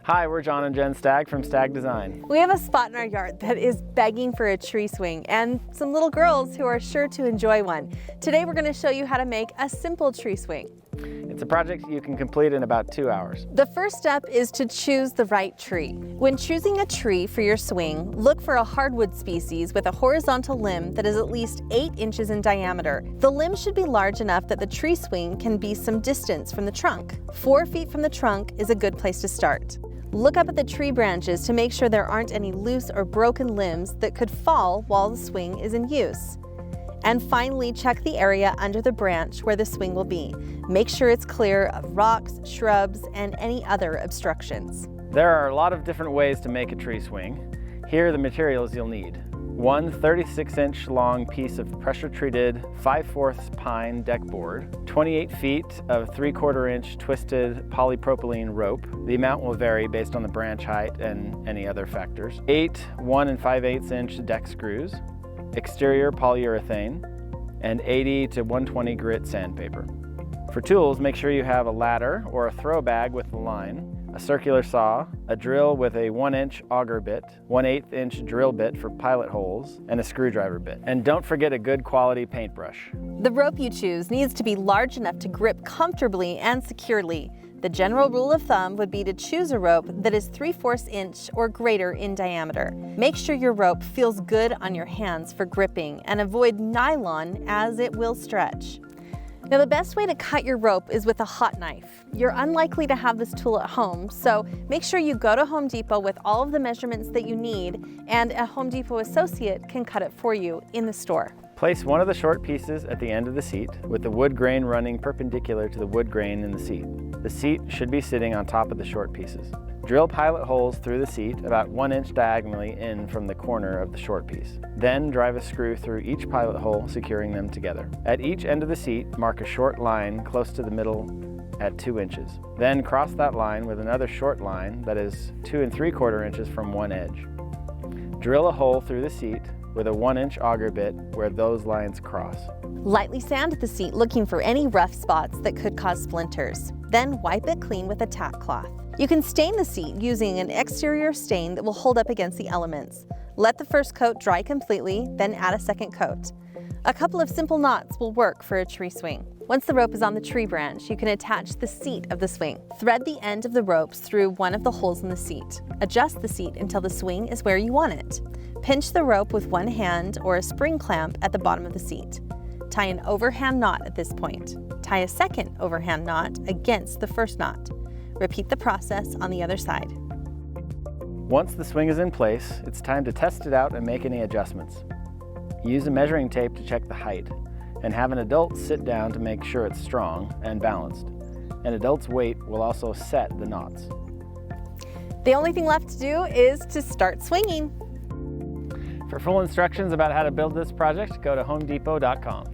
Hi, we're John and Jen Stagg from Stagg Design. We have a spot in our yard that is begging for a tree swing and some little girls who are sure to enjoy one. Today we're going to show you how to make a simple tree swing. It's a project you can complete in about 2 hours. The first step is to choose the right tree. When choosing a tree for your swing, look for a hardwood species with a horizontal limb that is at least 8 inches in diameter. The limb should be large enough that the tree swing can be some distance from the trunk. 4 feet from the trunk is a good place to start. Look up at the tree branches to make sure there aren't any loose or broken limbs that could fall while the swing is in use. And finally, check the area under the branch where the swing will be. Make sure it's clear of rocks, shrubs, and any other obstructions. There are a lot of different ways to make a tree swing. Here are the materials you'll need. One 36-inch long piece of pressure-treated 5/4 pine deck board, 28 feet of 3/4 inch twisted polypropylene rope. The amount will vary based on the branch height and any other factors. 8 1 5/8 inch deck screws, exterior polyurethane, and 80 to 120 grit sandpaper. For tools, make sure you have a ladder or a throw bag with the line, a circular saw, a drill with a 1-inch auger bit, 1/8 inch drill bit for pilot holes, and a screwdriver bit. And don't forget a good quality paintbrush. The rope you choose needs to be large enough to grip comfortably and securely. The general rule of thumb would be to choose a rope that is 3/4 inch or greater in diameter. Make sure your rope feels good on your hands for gripping and avoid nylon as it will stretch. Now, the best way to cut your rope is with a hot knife. You're unlikely to have this tool at home, so make sure you go to Home Depot with all of the measurements that you need, and a Home Depot associate can cut it for you in the store. Place one of the short pieces at the end of the seat with the wood grain running perpendicular to the wood grain in the seat. The seat should be sitting on top of the short pieces. Drill pilot holes through the seat about 1 inch diagonally in from the corner of the short piece. Then drive a screw through each pilot hole, securing them together. At each end of the seat, mark a short line close to the middle at 2 inches. Then cross that line with another short line that is 2 3/4 inches from one edge. Drill a hole through the seat with a 1-inch auger bit where those lines cross. Lightly sand the seat looking for any rough spots that could cause splinters. Then wipe it clean with a tack cloth. You can stain the seat using an exterior stain that will hold up against the elements. Let the first coat dry completely, then add a second coat. A couple of simple knots will work for a tree swing. Once the rope is on the tree branch, you can attach the seat of the swing. Thread the end of the ropes through one of the holes in the seat. Adjust the seat until the swing is where you want it. Pinch the rope with one hand or a spring clamp at the bottom of the seat. Tie an overhand knot at this point. Tie a second overhand knot against the first knot. Repeat the process on the other side. Once the swing is in place, it's time to test it out and make any adjustments. Use a measuring tape to check the height, and have an adult sit down to make sure it's strong and balanced. An adult's weight will also set the knots. The only thing left to do is to start swinging. For full instructions about how to build this project, go to homedepot.com.